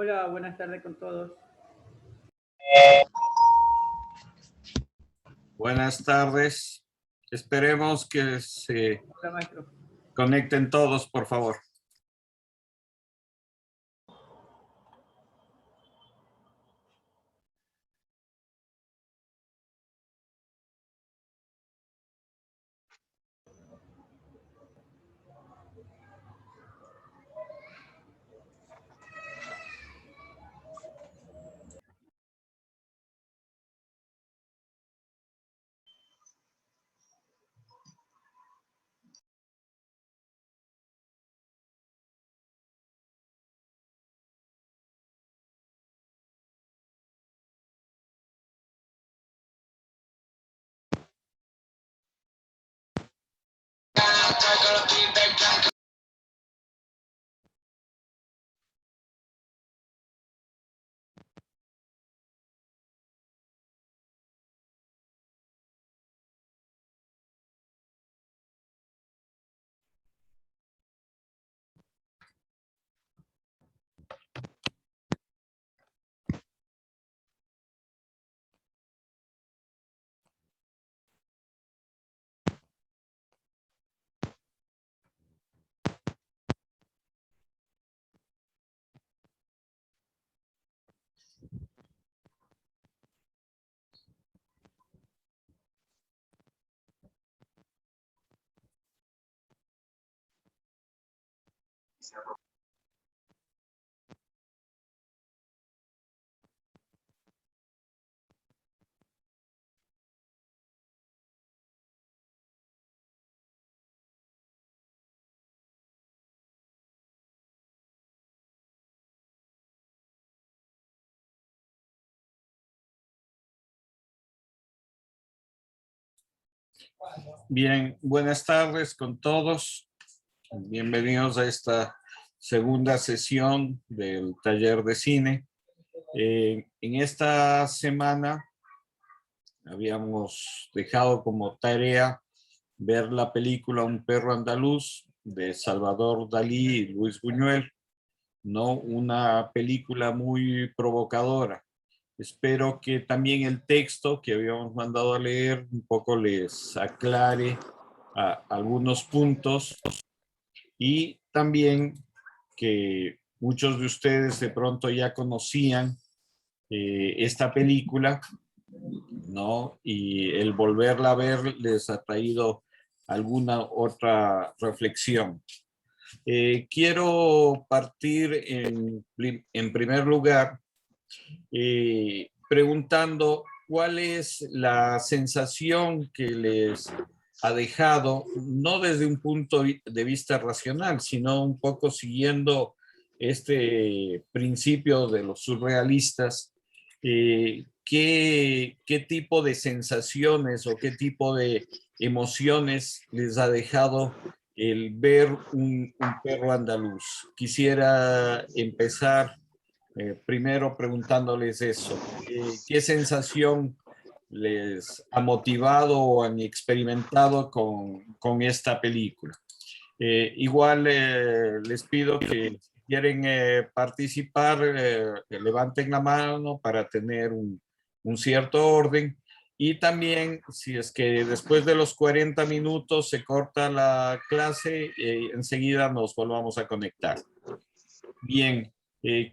Hola, buenas tardes con todos. Buenas tardes. Esperemos que se Hola, maestro. conecten todos, por favor. Bien, buenas tardes con todos. Bienvenidos a esta segunda sesión del taller de cine. En esta semana habíamos dejado como tarea ver la película Un perro andaluz de Salvador Dalí y Luis Buñuel, ¿no? Una película muy provocadora. Espero que también el texto que habíamos mandado a leer un poco les aclare algunos puntos y también que muchos de ustedes de pronto ya conocían esta película, ¿no? Y el volverla a ver les ha traído alguna otra reflexión. Quiero partir en primer lugar preguntando cuál es la sensación que les ha dejado, no desde un punto de vista racional, sino un poco siguiendo este principio de los surrealistas, ¿qué tipo de sensaciones o qué tipo de emociones les ha dejado el ver un perro andaluz? Quisiera empezar primero preguntándoles eso. ¿Qué sensación les ha motivado o han experimentado con esta película? Igual les pido que si quieren participar, levanten la mano para tener un cierto orden. Y también, si es que después de los 40 minutos se corta la clase, enseguida nos volvamos a conectar. Bien,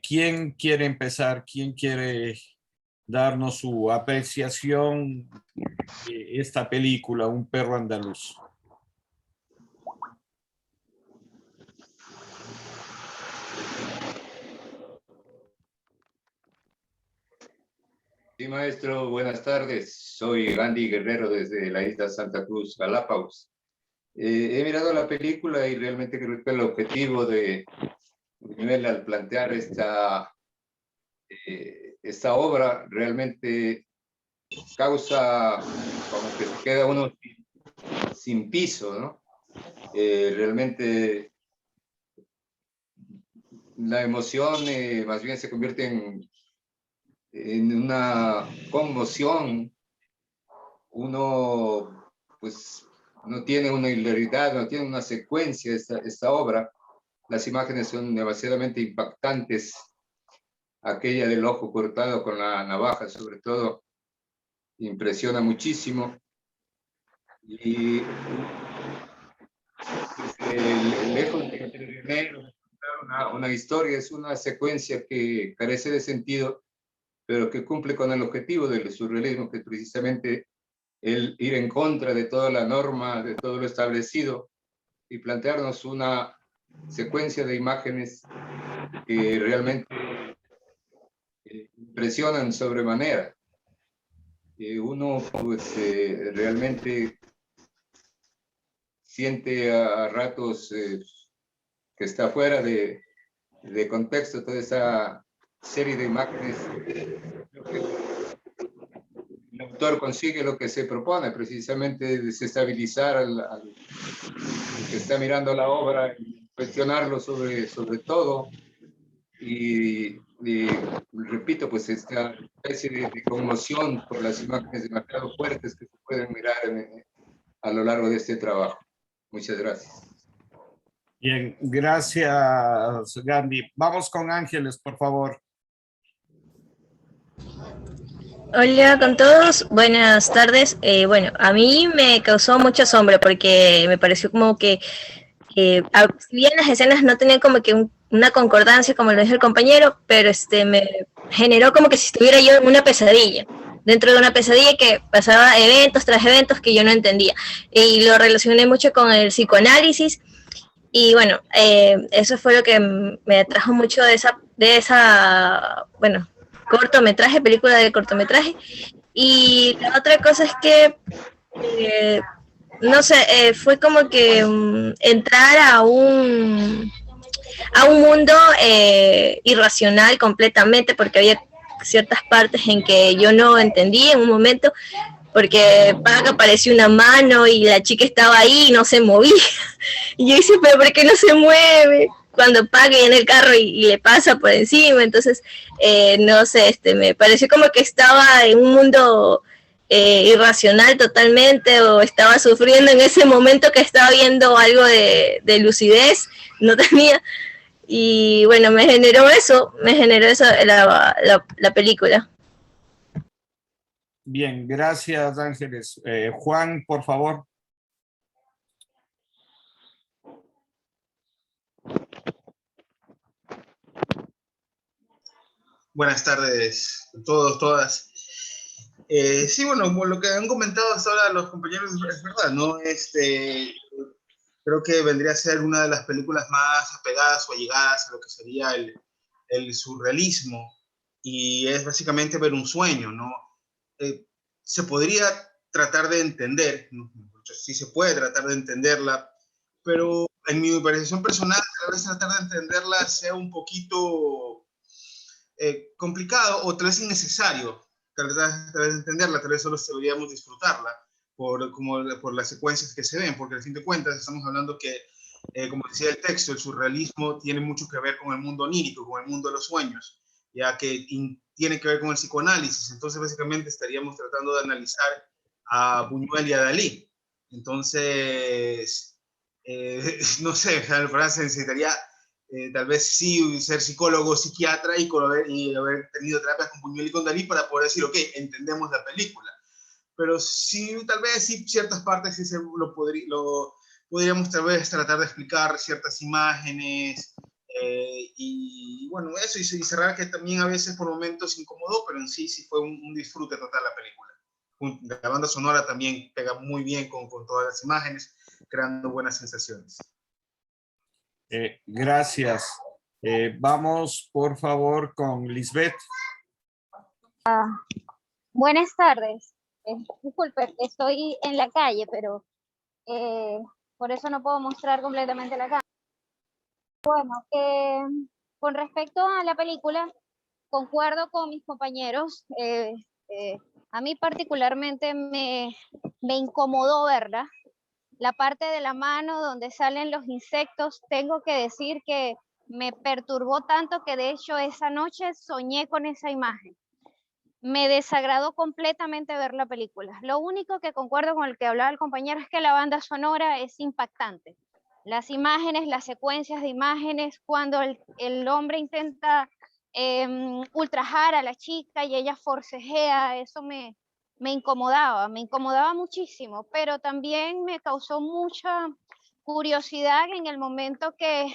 ¿quién quiere empezar? ¿Quién quiere darnos su apreciación de esta película, Un perro andaluz? Sí, maestro, buenas tardes. Soy Gandhi Guerrero desde la isla Santa Cruz, Galápagos. He mirado la película y realmente creo que el objetivo de Buñuel al plantear esta obra realmente causa como que se queda uno sin piso, ¿no? Realmente la emoción más bien se convierte en una conmoción. Uno pues no tiene una hilaridad, no tiene una secuencia esta obra. Las imágenes son demasiadamente impactantes aquella del ojo cortado con la navaja, sobre todo, impresiona muchísimo. Y lejos de entretener, una historia, es una secuencia que carece de sentido, pero que cumple con el objetivo del surrealismo, que es precisamente el ir en contra de toda la norma, de todo lo establecido, y plantearnos una secuencia de imágenes que realmente impresionan sobremanera. Uno pues realmente siente a ratos que está fuera de contexto toda esa serie de imágenes. Creo que el autor consigue lo que se propone, precisamente desestabilizar al que está mirando la obra, y cuestionarlo sobre todo. Y repito, pues esta especie de conmoción por las imágenes demasiado fuertes que se pueden mirar a lo largo de este trabajo. Muchas gracias. Bien, gracias, Gandhi. Vamos con Ángeles, por favor. Hola con todos, buenas tardes. Bueno, a mí me causó mucho asombro porque me pareció como que, si bien las escenas no tenían como que una concordancia, como lo dijo el compañero, pero me generó como que si estuviera yo en una pesadilla, dentro de una pesadilla que pasaba eventos tras eventos que yo no entendía. Y lo relacioné mucho con el psicoanálisis. Y bueno, eso fue lo que me atrajo mucho de esa, bueno, cortometraje, película de cortometraje. Y la otra cosa es que, no sé, fue como que entrar a un mundo irracional completamente, porque había ciertas partes en que yo no entendí en un momento, porque apareció una mano y la chica estaba ahí y no se movía. Y yo decía, pero ¿por qué no se mueve? Cuando paga en el carro y le pasa por encima. Entonces, no sé, me pareció como que estaba en un mundo irracional totalmente, o estaba sufriendo en ese momento que estaba viendo algo de lucidez, no tenía. Y bueno, me generó eso la película. Bien, gracias, Ángeles. Juan, por favor. Buenas tardes a todos, todas. Sí, bueno, lo que han comentado hasta ahora los compañeros es verdad, ¿no? Creo que vendría a ser una de las películas más apegadas o allegadas a lo que sería el surrealismo, y es básicamente ver un sueño, ¿no? Se podría tratar de entender, ¿no? Sí se puede tratar de entenderla, pero en mi percepción personal, a veces tratar de entenderla sea un poquito complicado o tal vez innecesario. Tal vez entenderla, tal vez solo deberíamos disfrutarla por las secuencias que se ven, porque al fin de cuentas estamos hablando que, como decía el texto, el surrealismo tiene mucho que ver con el mundo onírico, con el mundo de los sueños, ya que tiene que ver con el psicoanálisis. Entonces básicamente estaríamos tratando de analizar a Buñuel y a Dalí. Entonces, no sé, la verdad se necesitaría tal vez sí ser psicólogo o psiquiatra y haber tenido terapias con Buñuel y con Dalí para poder decir, ok, entendemos la película. Pero sí, tal vez sí, ciertas partes sí podríamos tal vez tratar de explicar ciertas imágenes, y bueno, eso, y cerrar que también a veces por momentos incomodó, pero en sí sí fue un disfrute total la película. La banda sonora también pega muy bien con todas las imágenes, creando buenas sensaciones. Gracias. Vamos, por favor, con Lisbeth. Buenas tardes. Disculpe, estoy en la calle, pero por eso no puedo mostrar completamente la cámara. Bueno, con respecto a la película, concuerdo con mis compañeros. A mí particularmente me incomodó verla. La parte de la mano donde salen los insectos, tengo que decir que me perturbó tanto que de hecho esa noche soñé con esa imagen. Me desagradó completamente ver la película. Lo único que concuerdo con el que hablaba el compañero es que la banda sonora es impactante. Las imágenes, las secuencias de imágenes, cuando el hombre intenta ultrajar a la chica y ella forcejea, eso me incomodaba muchísimo, pero también me causó mucha curiosidad en el momento que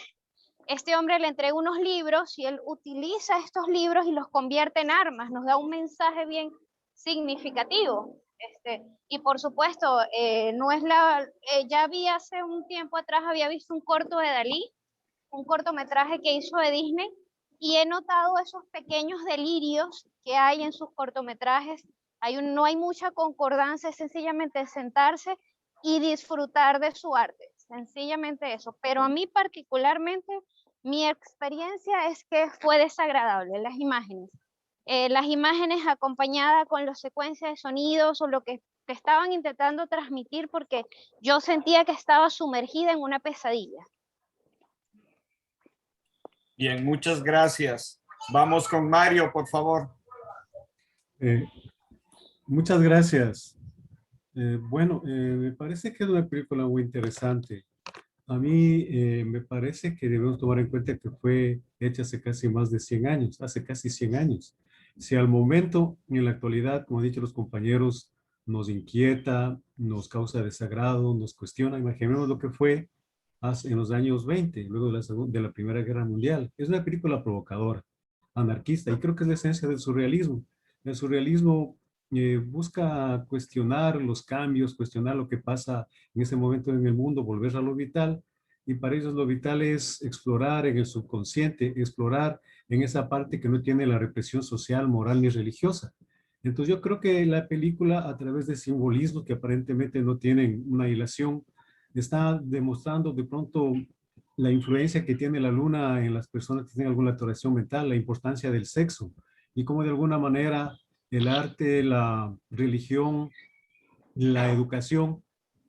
este hombre le entrega unos libros y él utiliza estos libros y los convierte en armas, nos da un mensaje bien significativo. Y por supuesto, no es ya vi hace un tiempo atrás, había visto un corto de Dalí, un cortometraje que hizo de Disney, y he notado esos pequeños delirios que hay en sus cortometrajes. No hay mucha concordancia, es sencillamente sentarse y disfrutar de su arte, sencillamente eso. Pero a mí particularmente, mi experiencia es que fue desagradable, las imágenes acompañadas con las secuencias de sonidos o lo que estaban intentando transmitir, porque yo sentía que estaba sumergida en una pesadilla. Bien, muchas gracias. Vamos con Mario, por favor. Muchas gracias. Bueno, me parece que es una película muy interesante. A mí me parece que debemos tomar en cuenta que fue hecha hace casi más de 100 años, hace casi 100 años. Si al momento, en la actualidad, como han dicho los compañeros, nos inquieta, nos causa desagrado, nos cuestiona, imaginemos lo que fue en los años 20, luego de la Primera Guerra Mundial. Es una película provocadora, anarquista, y creo que es la esencia del surrealismo. El surrealismo busca cuestionar los cambios, cuestionar lo que pasa en ese momento en el mundo, volver a lo vital, y para ellos lo vital es explorar en el subconsciente, explorar en esa parte que no tiene la represión social, moral ni religiosa. Entonces yo creo que la película, a través de simbolismos que aparentemente no tienen una hilación, está demostrando de pronto la influencia que tiene la luna en las personas que tienen alguna alteración mental, la importancia del sexo, y cómo de alguna manera el arte, la religión, la educación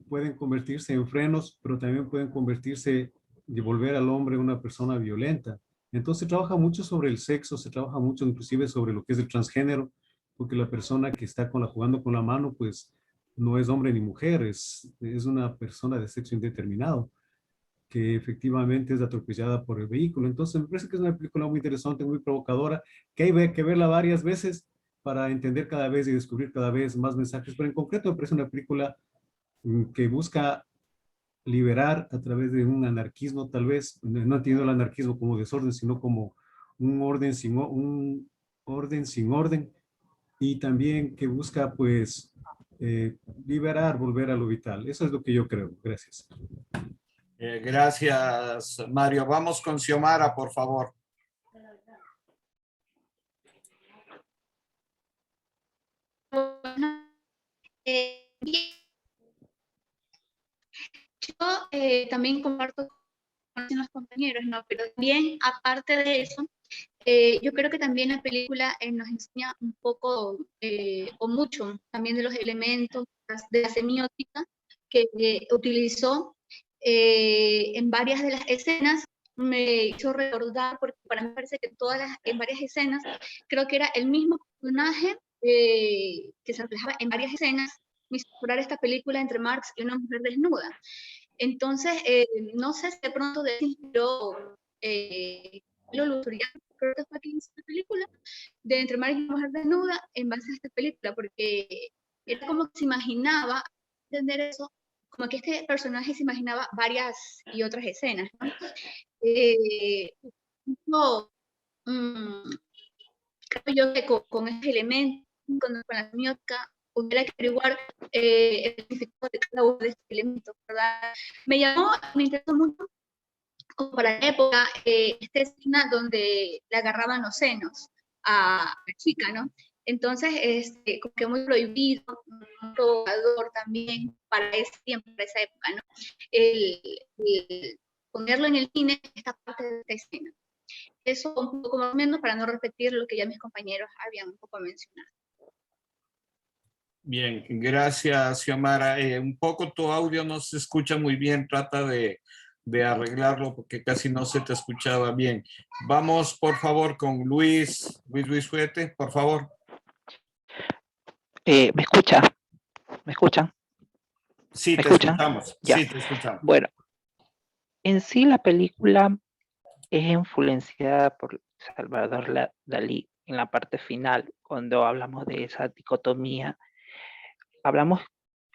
pueden convertirse en frenos, pero también pueden convertirse y volver al hombre una persona violenta. Entonces se trabaja mucho sobre el sexo, se trabaja mucho inclusive sobre lo que es el transgénero, porque la persona que está jugando con la mano, pues no es hombre ni mujer, es una persona de sexo indeterminado, que efectivamente es atropellada por el vehículo. Entonces me parece que es una película muy interesante, muy provocadora, que hay que verla varias veces para entender cada vez y descubrir cada vez más mensajes, pero en concreto me parece una película que busca liberar a través de un anarquismo, tal vez, no entiendo el anarquismo como desorden, sino como un orden sin orden, y también que busca, pues, liberar, volver a lo vital. Eso es lo que yo creo. Gracias. Gracias, Mario. Vamos con Xiomara, por favor. Yo también comparto con los compañeros, ¿no? Pero también, aparte de eso, yo creo que también la película nos enseña un poco o mucho también de los elementos de la semiótica que utilizó en varias de las escenas. Me hizo recordar, porque para mí me parece que en varias escenas, creo que era el mismo personaje que se reflejaba en varias escenas. Me hizo recordar esta película Entre Marx y una mujer desnuda. Entonces, no sé si de pronto de inspiró Lolo Soriano, creo que fue quien hizo la película, de Entre Marx y una mujer desnuda, en base a esta película, porque era como que se imaginaba, entender eso, como que este personaje se imaginaba varias y otras escenas, ¿no? Creo yo que con ese elemento, con la semiótica, hubiera que averiguar el significado de cada uno de estos elementos, ¿verdad? Me interesó mucho, como para la época, esta escena donde le agarraban los senos a la chica, ¿no? Entonces, como que muy prohibido, muy provocador también para ese tiempo, para esa época, ¿no? El ponerlo en el cine, esta parte de esta escena. Eso un poco más o menos para no repetir lo que ya mis compañeros habían un poco mencionado. Bien, gracias, Xiomara. Un poco tu audio no se escucha muy bien, trata de arreglarlo porque casi no se te escuchaba bien. Vamos, por favor, con Luis Fuete, por favor. ¿Me escucha? ¿Me escuchan? Sí, ¿Me te escuchan? escuchamos. Ya. Sí, te escuchamos. Bueno, en sí la película es influenciada por Dalí en la parte final, cuando hablamos de esa dicotomía, hablamos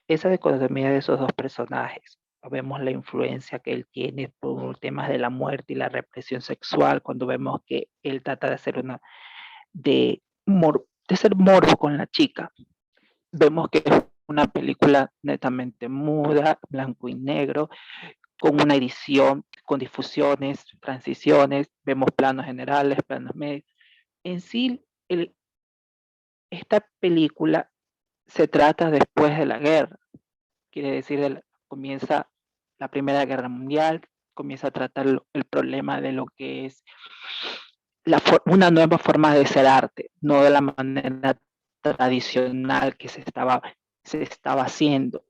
esa dicotomía de esos dos personajes. Vemos la influencia que él tiene por temas de la muerte y la represión sexual, cuando vemos que él trata de hacer de ser morbo con la chica. Vemos que es una película netamente muda, blanco y negro, con una edición, con difusiones, transiciones, vemos planos generales, planos medios. En sí, esta película se trata después de la guerra, quiere decir, comienza la Primera Guerra Mundial, comienza a tratar el problema de lo que es una nueva forma de hacer arte, no de la manera tradicional que se estaba haciendo.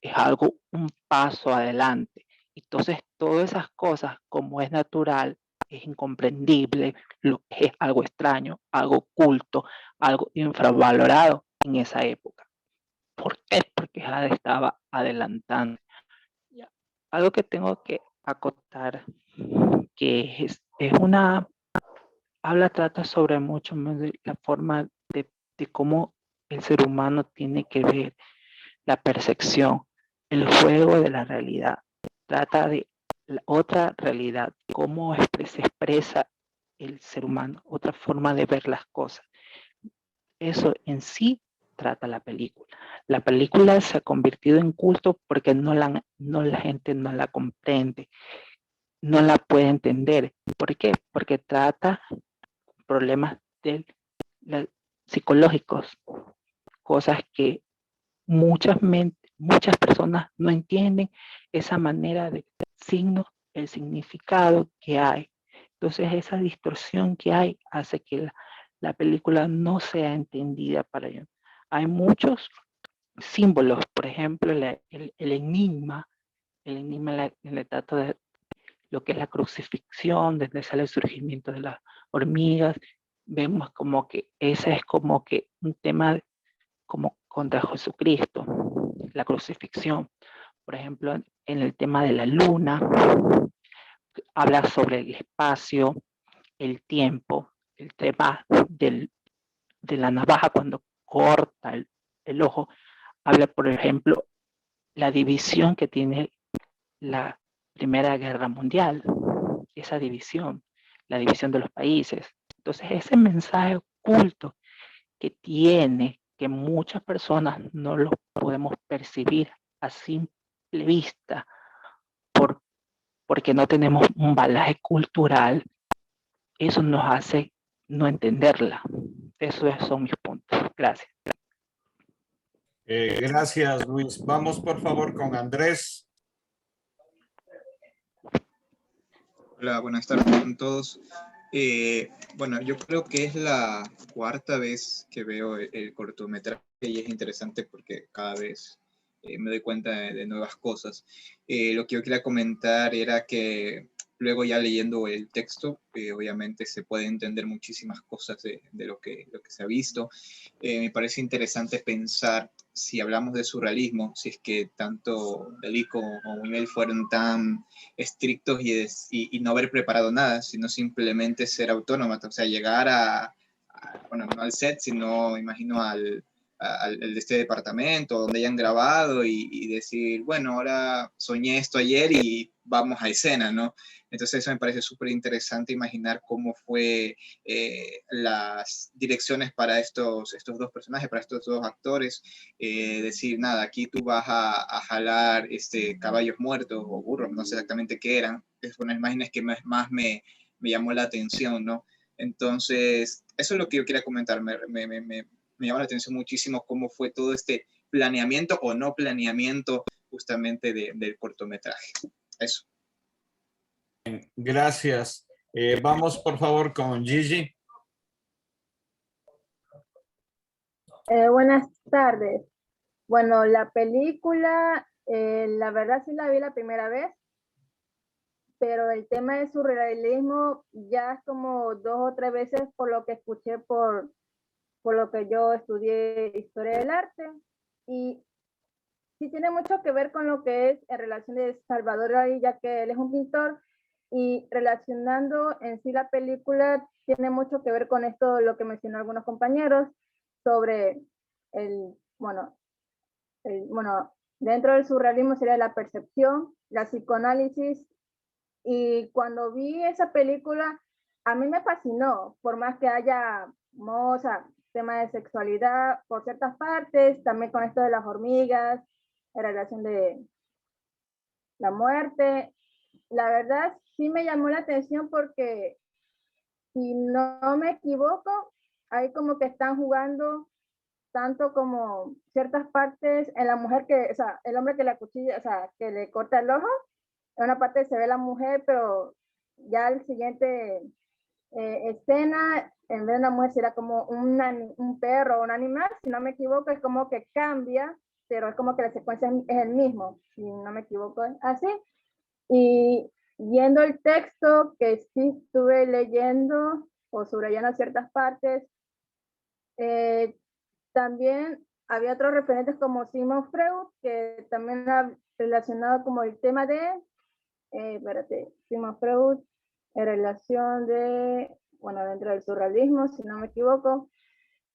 Es algo, un paso adelante. Entonces, todas esas cosas, como es natural, es incomprendible, es algo extraño, algo oculto, algo infravalorado en esa época. ¿Por qué? Porque Jade estaba adelantando. Algo que tengo que acotar, que trata sobre mucho más de la forma de cómo el ser humano tiene que ver la percepción, el juego de la realidad. Trata de la otra realidad, cómo se expresa el ser humano, otra forma de ver las cosas. Eso en sí trata la película. La película se ha convertido en culto porque la gente no la comprende, no la puede entender. ¿Por qué? Porque trata problemas psicológicos, cosas que muchas personas no entienden, esa manera de signo, el significado que hay. Entonces esa distorsión que hay hace que la película no sea entendida para ellos. Hay muchos símbolos, por ejemplo, el enigma en el trato de lo que es la crucifixión, desde sale el surgimiento de las hormigas, vemos como que ese es como que un tema como contra Jesucristo, la crucifixión. Por ejemplo, en el tema de la luna, habla sobre el espacio, el tiempo, el tema de la navaja cuando corta el ojo, habla, por ejemplo, la división que tiene la Primera Guerra Mundial, esa división, la división de los países. Entonces, ese mensaje oculto que tiene, que muchas personas no lo podemos percibir a simple vista, porque no tenemos un bagaje cultural, eso nos hace no entenderla. Esos son mis puntos. Gracias. Gracias, Luis. Vamos, por favor, con Andrés. Hola, buenas tardes a todos. Bueno, yo creo que es la cuarta vez que veo el cortometraje y es interesante porque cada vez me doy cuenta de nuevas cosas. Lo que yo quería comentar era que luego ya leyendo el texto, obviamente se puede entender muchísimas cosas de lo que se ha visto. Me parece interesante pensar, si hablamos de surrealismo, si es que tanto Dalí como Buñuel fueron tan estrictos y no haber preparado nada, sino simplemente ser autónomas, o sea, llegar bueno, no al set, sino, imagino, al de este departamento donde hayan grabado y decir, bueno, ahora soñé esto ayer y vamos a escena, ¿no? Entonces eso me parece súper interesante imaginar cómo fue las direcciones para estos dos personajes, para estos dos actores, decir, nada, aquí tú vas a jalar caballos muertos o burros, no sé exactamente qué eran, es una imágenes que más me llamó la atención, ¿no? Entonces, eso es lo que yo quería comentar, me llama la atención muchísimo cómo fue todo este planeamiento o no planeamiento justamente del cortometraje. Eso. Gracias. Vamos, por favor, con Gigi. Buenas tardes. Bueno, la película, la verdad sí la vi la primera vez, pero el tema de surrealismo ya es como 2 o 3 veces por lo que escuché por lo que yo estudié historia del arte, y sí tiene mucho que ver con lo que es en relación de Salvador Dalí, ya que él es un pintor Y relacionando en sí la película, tiene mucho que ver con esto, lo que mencionó algunos compañeros, sobre bueno, dentro del surrealismo sería la percepción, la psicoanálisis, y cuando vi esa película, a mí me fascinó, por más que haya tema de sexualidad por ciertas partes, también con esto de las hormigas, la relación de la muerte. La verdad sí me llamó la atención porque, si no me equivoco, ahí como que están jugando tanto como ciertas partes en la mujer que, o sea, el hombre que la cuchilla, o sea, que le corta el ojo, en una parte se ve la mujer, pero ya el siguiente escena, en vez de una mujer será como un perro o un animal, si no me equivoco, es como que cambia, pero es como que la secuencia es el mismo, si no me equivoco, es así. Y viendo el texto que sí estuve leyendo o subrayando ciertas partes, también había otros referentes como Sigmund Freud, que también ha relacionado como el tema de, Sigmund Freud, en relación de, bueno, dentro del surrealismo, si no me equivoco,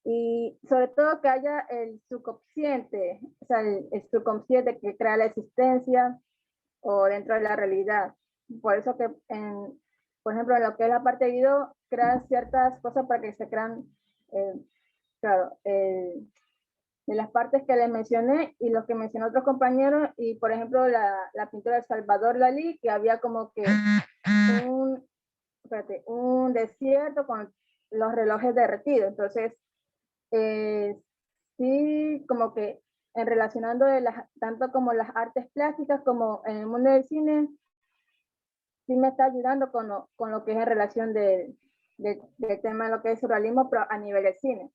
y sobre todo que haya el subconsciente, o sea, el subconsciente que crea la existencia o dentro de la realidad. Por eso que, por ejemplo, en lo que es la parte de video, crean ciertas cosas para que se crean, claro, de las partes que les mencioné y los que mencionó otros compañeros, y por ejemplo la pintura de Salvador Dalí, que había como que un desierto con los relojes derretidos. Entonces, sí, como que en relacionando tanto como las artes plásticas como en el mundo del cine, sí me está ayudando con lo que es en relación del tema de lo que es surrealismo, pero a nivel de cine.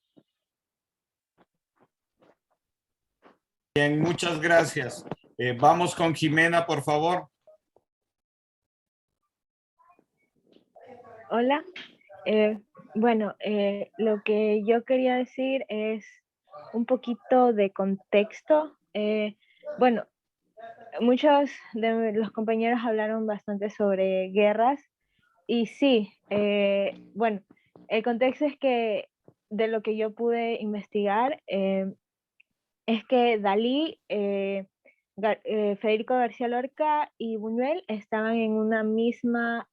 Bien, muchas gracias. Vamos con Jimena, por favor. Hola. Bueno, lo que yo quería decir es un poquito de contexto. Bueno, muchos de los compañeros hablaron bastante sobre guerras y sí, bueno, el contexto es que de lo que yo pude investigar es que Dalí, Federico García Lorca y Buñuel estaban en una misma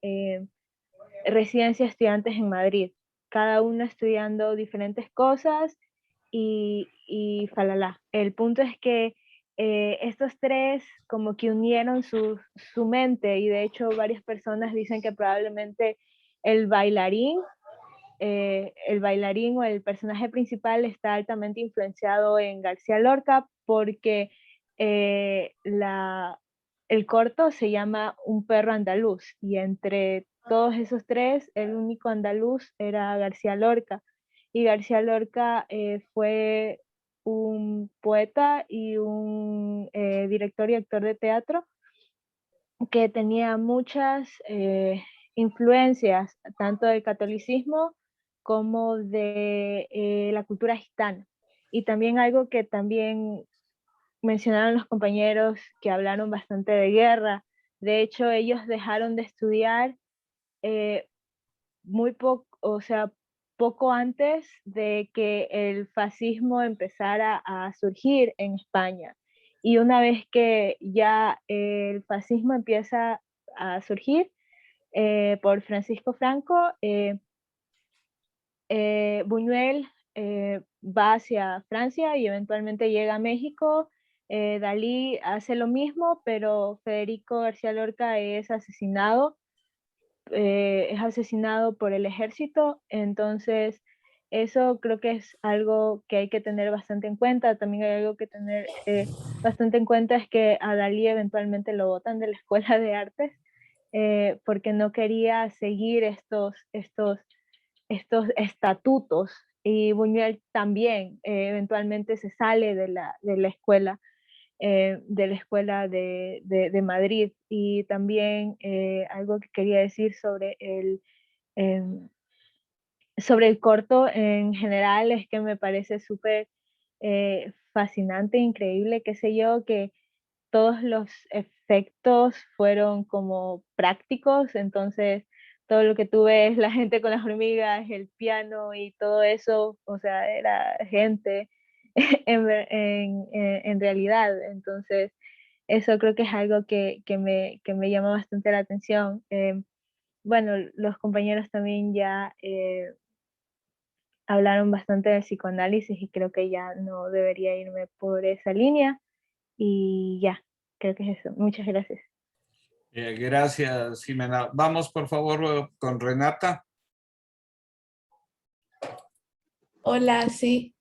residencia de estudiantes en Madrid, cada uno estudiando diferentes cosas y falala. El punto es que estos tres como que unieron su mente, y de hecho varias personas dicen que probablemente el bailarín o el personaje principal está altamente influenciado en García Lorca, porque el corto se llama Un perro andaluz, y entre todos esos tres, el único andaluz era García Lorca. Y García Lorca fue un poeta y un director y actor de teatro que tenía muchas influencias, tanto del catolicismo como de la cultura gitana. Y también algo que también mencionaron los compañeros que hablaron bastante de guerra. De hecho, ellos dejaron de estudiar muy poco, o sea, poco antes de que el fascismo empezara a surgir en España. Y una vez que ya el fascismo empieza a surgir por Francisco Franco, Buñuel va hacia Francia y eventualmente llega a México. Dalí hace lo mismo, pero Federico García Lorca es asesinado por el ejército. Entonces eso creo que es algo que hay que tener bastante en cuenta. También hay algo que tener bastante en cuenta, es que a Dalí eventualmente lo botan de la Escuela de Artes porque no quería seguir estos estatutos, y Buñuel también eventualmente se sale de la escuela de Madrid. Y también algo que quería decir sobre el corto en general es que me parece súper fascinante, increíble, qué sé yo, que todos los efectos fueron como prácticos, entonces todo lo que tú ves, la gente con las hormigas, el piano y todo eso, o sea, era gente en realidad. Entonces, eso creo que es algo que me llama bastante la atención. Bueno, los compañeros también ya hablaron bastante del psicoanálisis y creo que ya no debería irme por esa línea. Y ya, creo que es eso. Muchas gracias. Gracias, Jimena. Vamos, por favor, con Renata. Hola, sí.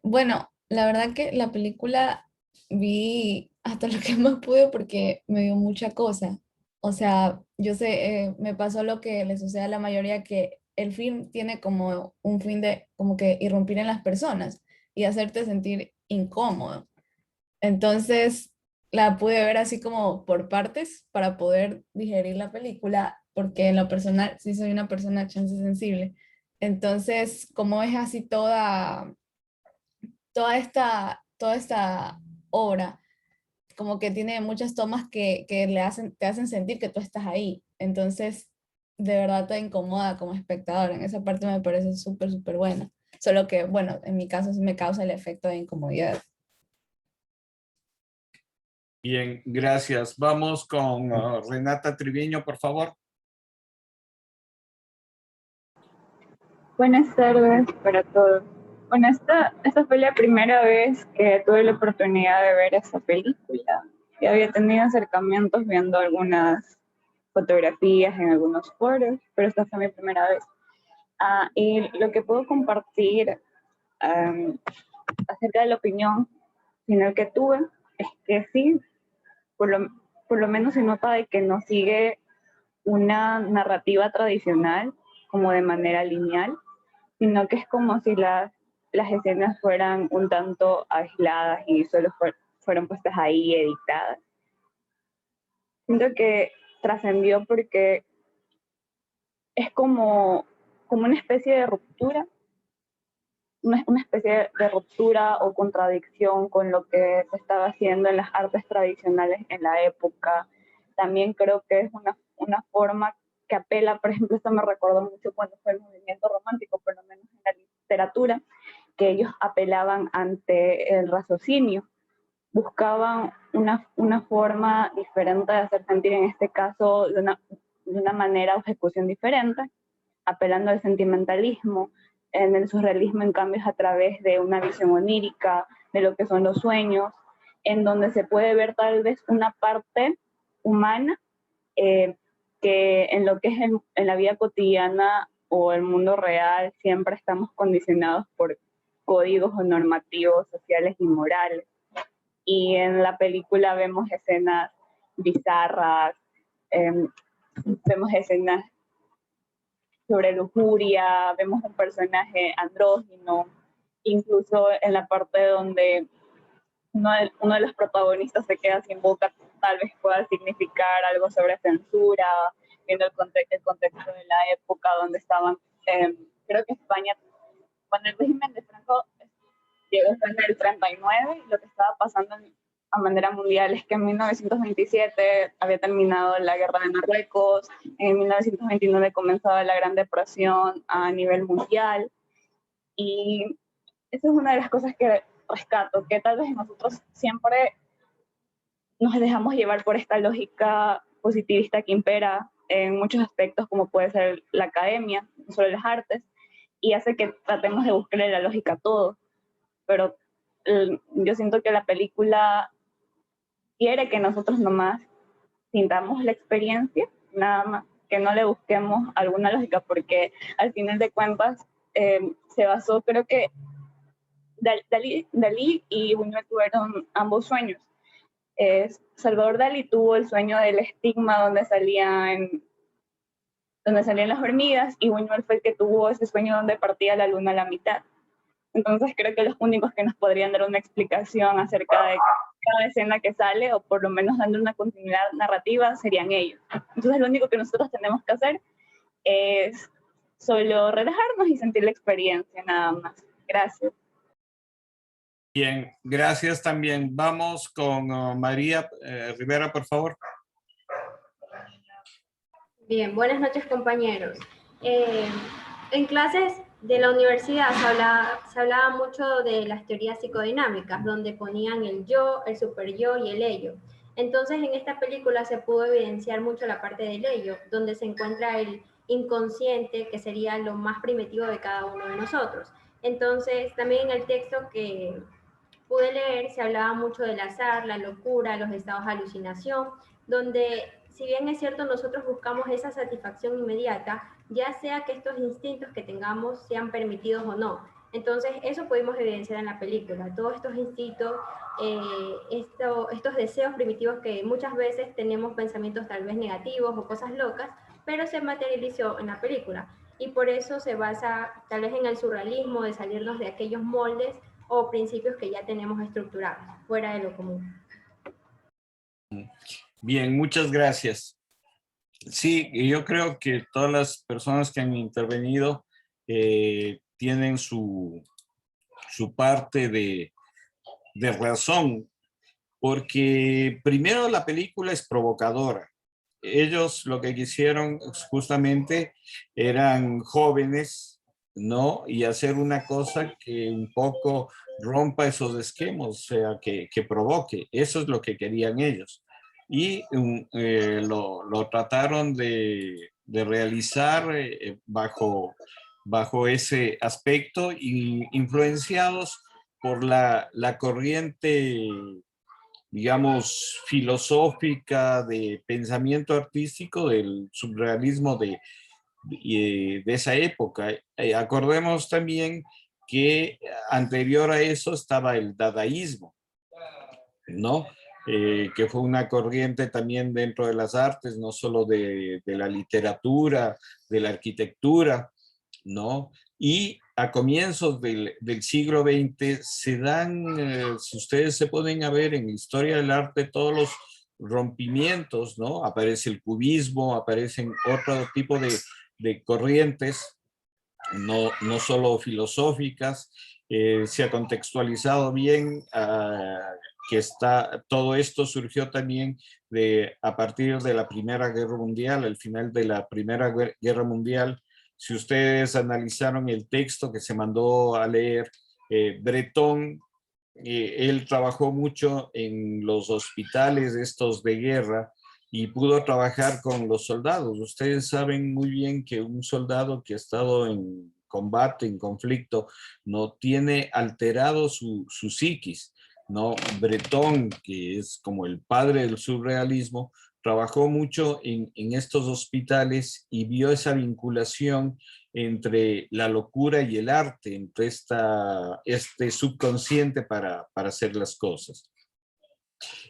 Bueno, la verdad que la película vi hasta lo que más pude porque me dio mucha cosa. O sea, yo sé, me pasó lo que le sucede a la mayoría, que el film tiene como un fin de como que irrumpir en las personas y hacerte sentir incómodo. Entonces, la pude ver así como por partes para poder digerir la película, porque en lo personal sí soy una persona chance sensible. Entonces, como es así toda esta obra, como que tiene muchas tomas que te hacen sentir que tú estás ahí. Entonces, de verdad te incomoda como espectador. En esa parte me parece súper, súper buena. Solo que, bueno, en mi caso sí me causa el efecto de incomodidad. Bien, gracias. Vamos con Renata Triviño, por favor. Buenas tardes para todos. Bueno, esta fue la primera vez que tuve la oportunidad de ver esta película. Ya había tenido acercamientos viendo algunas fotografías en algunos foros, pero esta fue mi primera vez. Y lo que puedo compartir acerca de la opinión final que tuve es que sí, por lo menos se nota de que no sigue una narrativa tradicional como de manera lineal, sino que es como si las escenas fueran un tanto aisladas y solo fueron puestas ahí editadas. Siento que trascendió porque es como una especie de ruptura, una especie de ruptura o contradicción con lo que se estaba haciendo en las artes tradicionales en la época. También creo que es una forma que apela, por ejemplo, esto me recordó mucho cuando fue el movimiento romántico, por lo menos en la literatura, que ellos apelaban ante el raciocinio, buscaban una forma diferente de hacer sentir, en este caso, de una manera o ejecución diferente, apelando al sentimentalismo. En el surrealismo, en cambio, es a través de una visión onírica de lo que son los sueños, en donde se puede ver tal vez una parte humana que en lo que es en la vida cotidiana o el mundo real siempre estamos condicionados por códigos o normativos sociales y morales. Y en la película vemos escenas bizarras, vemos escenas sobre lujuria, vemos un personaje andrógino, incluso en la parte donde uno de los protagonistas se queda sin boca, tal vez pueda significar algo sobre censura, viendo el contexto de la época donde estaban, creo que España, cuando el régimen de Franco llegó en el 39, lo que estaba pasando a manera mundial es que en 1927 había terminado la guerra de Marruecos, en 1929 comenzaba la Gran Depresión a nivel mundial, y esa es una de las cosas que rescato, que tal vez nosotros siempre nos dejamos llevar por esta lógica positivista que impera en muchos aspectos, como puede ser la academia, no solo las artes, y hace que tratemos de buscarle la lógica a todo. Pero yo siento que la película quiere que nosotros nomás sintamos la experiencia, nada más, que no le busquemos alguna lógica, porque al final de cuentas se basó, creo que Dalí y Buñuel tuvieron ambos sueños. Salvador Dalí tuvo el sueño del estigma donde salían las hormigas, y Buñuel fue el que tuvo ese sueño donde partía la luna a la mitad. Entonces creo que los únicos que nos podrían dar una explicación acerca de cada escena que sale, o por lo menos dando una continuidad narrativa, serían ellos. Entonces lo único que nosotros tenemos que hacer es solo relajarnos y sentir la experiencia, nada más. Gracias. Bien, gracias también. Vamos con María Rivera, por favor. Bien, buenas noches compañeros. En clases de la universidad se hablaba mucho de las teorías psicodinámicas, donde ponían el yo, el super yo y el ello. Entonces en esta película se pudo evidenciar mucho la parte del ello, donde se encuentra el inconsciente, que sería lo más primitivo de cada uno de nosotros. Entonces también en el texto que pude leer se hablaba mucho del azar, la locura, los estados de alucinación, donde si bien es cierto nosotros buscamos esa satisfacción inmediata, ya sea que estos instintos que tengamos sean permitidos o no. Entonces eso pudimos evidenciar en la película, todos estos instintos, estos deseos primitivos que muchas veces tenemos pensamientos tal vez negativos o cosas locas, pero se materializó en la película. Y por eso se basa tal vez en el surrealismo, de salirnos de aquellos moldes o principios que ya tenemos estructurados, fuera de lo común. Bien, muchas gracias. Sí, yo creo que todas las personas que han intervenido tienen su parte de razón, porque primero la película es provocadora. Ellos lo que quisieron justamente eran jóvenes, ¿no? Y hacer una cosa que un poco rompa esos esquemas, o sea, que provoque. Eso es lo que querían ellos. Y lo trataron de realizar bajo ese aspecto, y influenciados por la corriente, digamos, filosófica de pensamiento artístico del surrealismo de esa época. Acordemos también que anterior a eso estaba el dadaísmo, ¿no? Que fue una corriente también dentro de las artes, no solo de la literatura, de la arquitectura, ¿no? Y a comienzos del siglo XX se dan, si ustedes se pueden ver en la historia del arte, todos los rompimientos, ¿no? Aparece el cubismo, aparecen otro tipo de corrientes, no solo filosóficas. Se ha contextualizado bien que todo esto surgió también a partir de la Primera Guerra Mundial, al final de la Primera Guerra Mundial. Si ustedes analizaron el texto que se mandó a leer, Breton, él trabajó mucho en los hospitales estos de guerra y pudo trabajar con los soldados. Ustedes saben muy bien que un soldado que ha estado en combate, en conflicto, no tiene alterado su psiquis, ¿no? Breton, que es como el padre del surrealismo, trabajó mucho en estos hospitales y vio esa vinculación entre la locura y el arte, entre este subconsciente para hacer las cosas.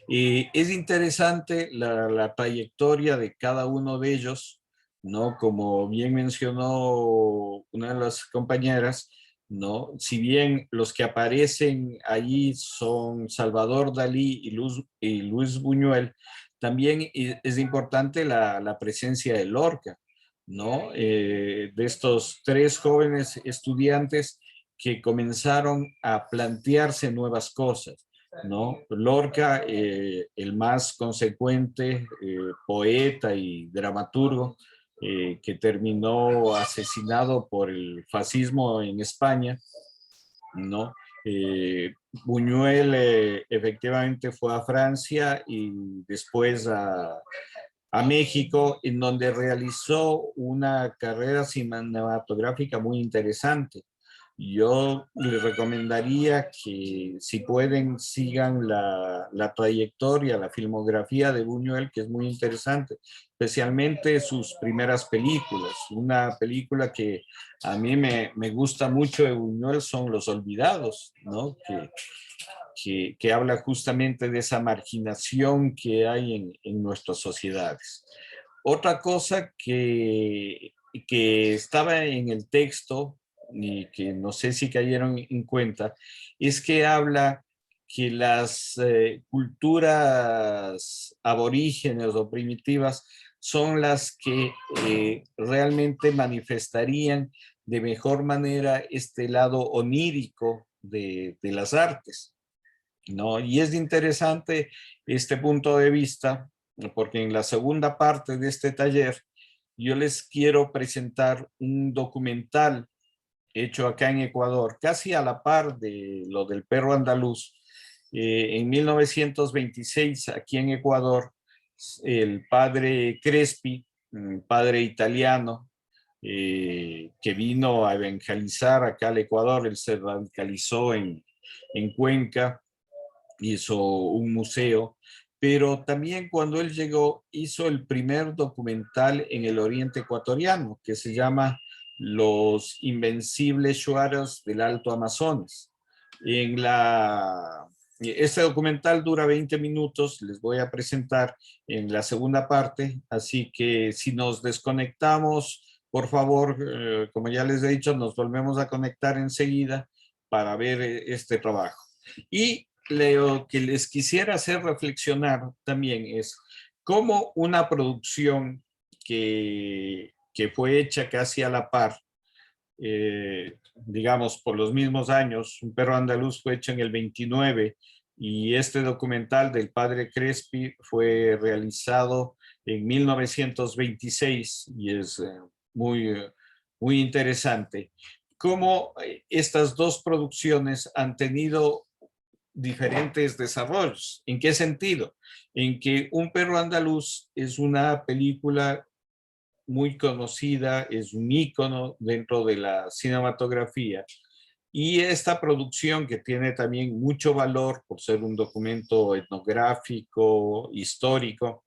Es interesante la trayectoria de cada uno de ellos, ¿no? Como bien mencionó una de las compañeras, ¿no? Si bien los que aparecen allí son Salvador Dalí y Luis Buñuel, también es importante la presencia de Lorca, ¿no? De estos tres jóvenes estudiantes que comenzaron a plantearse nuevas cosas, ¿no? Lorca, el más consecuente poeta y dramaturgo, que terminó asesinado por el fascismo en España, ¿no? Buñuel efectivamente fue a Francia y después a México, en donde realizó una carrera cinematográfica muy interesante. Yo les recomendaría que, si pueden, sigan la trayectoria, la filmografía de Buñuel, que es muy interesante, especialmente sus primeras películas. Una película que a mí me gusta mucho de Buñuel son Los Olvidados, ¿no? Que habla justamente de esa marginación que hay en nuestras sociedades. Otra cosa que estaba en el texto y que no sé si cayeron en cuenta, es que habla que las culturas aborígenes o primitivas son las que realmente manifestarían de mejor manera este lado onírico de las artes, ¿no? Y es interesante este punto de vista, porque en la segunda parte de este taller yo les quiero presentar un documental hecho acá en Ecuador, casi a la par de lo del perro andaluz. En 1926, aquí en Ecuador, el padre Crespi, un padre italiano, que vino a evangelizar acá al Ecuador, él se radicalizó en Cuenca, hizo un museo, pero también cuando él llegó hizo el primer documental en el oriente ecuatoriano que se llama Los Invencibles Shuaros del Alto Amazonas. Este documental dura 20 minutos, les voy a presentar en la segunda parte, así que si nos desconectamos, por favor, como ya les he dicho, nos volvemos a conectar enseguida para ver este trabajo. Y lo que les quisiera hacer reflexionar también es cómo una producción que fue hecha casi a la par, digamos por los mismos años, Un perro andaluz fue hecho en el 29 y este documental del padre Crespi fue realizado en 1926 y es muy interesante. Cómo estas dos producciones han tenido diferentes desarrollos. ¿En qué sentido? En que Un perro andaluz es una película muy conocida, es un ícono dentro de la cinematografía. Y esta producción, que tiene también mucho valor por ser un documento etnográfico, histórico,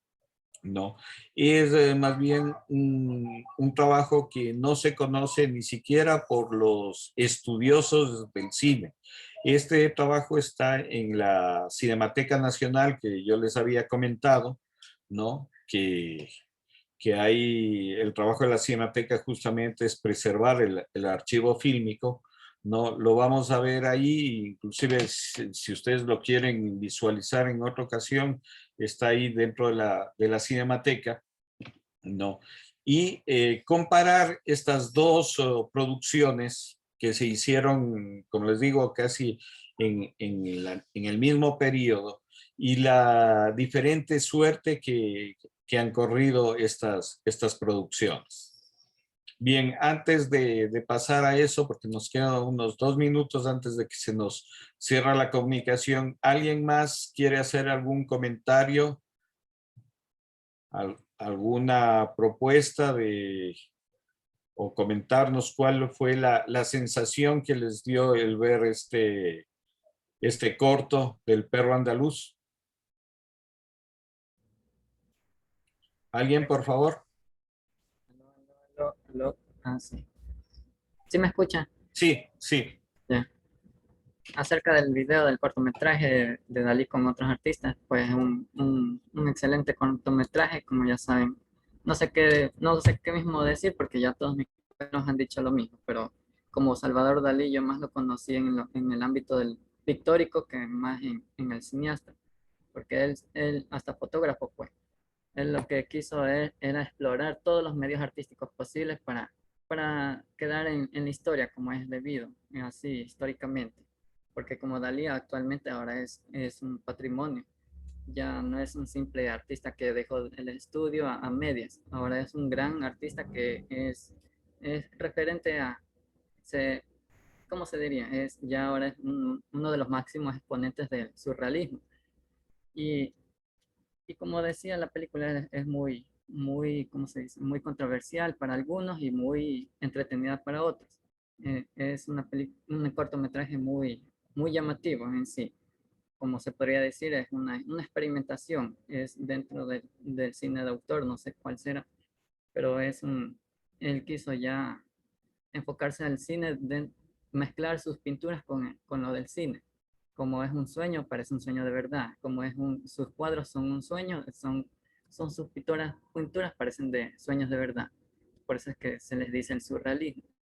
¿no? Es más bien un trabajo que no se conoce ni siquiera por los estudiosos del cine. Este trabajo está en la Cinemateca Nacional que yo les había comentado, ¿no? Que hay, el trabajo de la Cinemateca justamente es preservar el archivo fílmico, ¿no? Lo vamos a ver ahí, inclusive si ustedes lo quieren visualizar en otra ocasión, está ahí dentro de la Cinemateca, ¿no? Y comparar estas dos producciones que se hicieron, como les digo, casi en el mismo periodo, y la diferente suerte que han corrido estas producciones. Bien, antes de pasar a eso, porque nos quedan unos 2 minutos antes de que se nos cierre la comunicación, ¿alguien más quiere hacer algún comentario? ¿Alguna propuesta o comentarnos cuál fue la sensación que les dio el ver este corto del perro andaluz? ¿Alguien, por favor? Aló. Ah, sí. ¿Sí me escucha? Sí, sí. Ya. Acerca del video del cortometraje de Dalí con otros artistas, pues un excelente cortometraje, como ya saben. No sé qué mismo decir porque ya todos mis compañeros han dicho lo mismo, pero como Salvador Dalí yo más lo conocí en el ámbito del pictórico que más en el cineasta, porque él hasta fotógrafo pues. Él lo que quiso era explorar todos los medios artísticos posibles para quedar en la historia como es debido, así históricamente. Porque como Dalí actualmente ahora es un patrimonio, ya no es un simple artista que dejó el estudio a medias, ahora es un gran artista que es referente ¿cómo se diría? Ya ahora es uno de los máximos exponentes del surrealismo. Y y como decía, la película es muy, ¿cómo se dice? Muy controversial para algunos y muy entretenida para otros. Es un cortometraje muy llamativo en sí. Como se podría decir, es una experimentación. Es dentro del cine de autor, no sé cuál será, pero él quiso ya enfocarse al cine, mezclar sus pinturas con lo del cine. Como es un sueño, parece un sueño de verdad. Como sus cuadros son un sueño, son sus pinturas parecen de sueños de verdad. Por eso es que se les dice el surrealismo.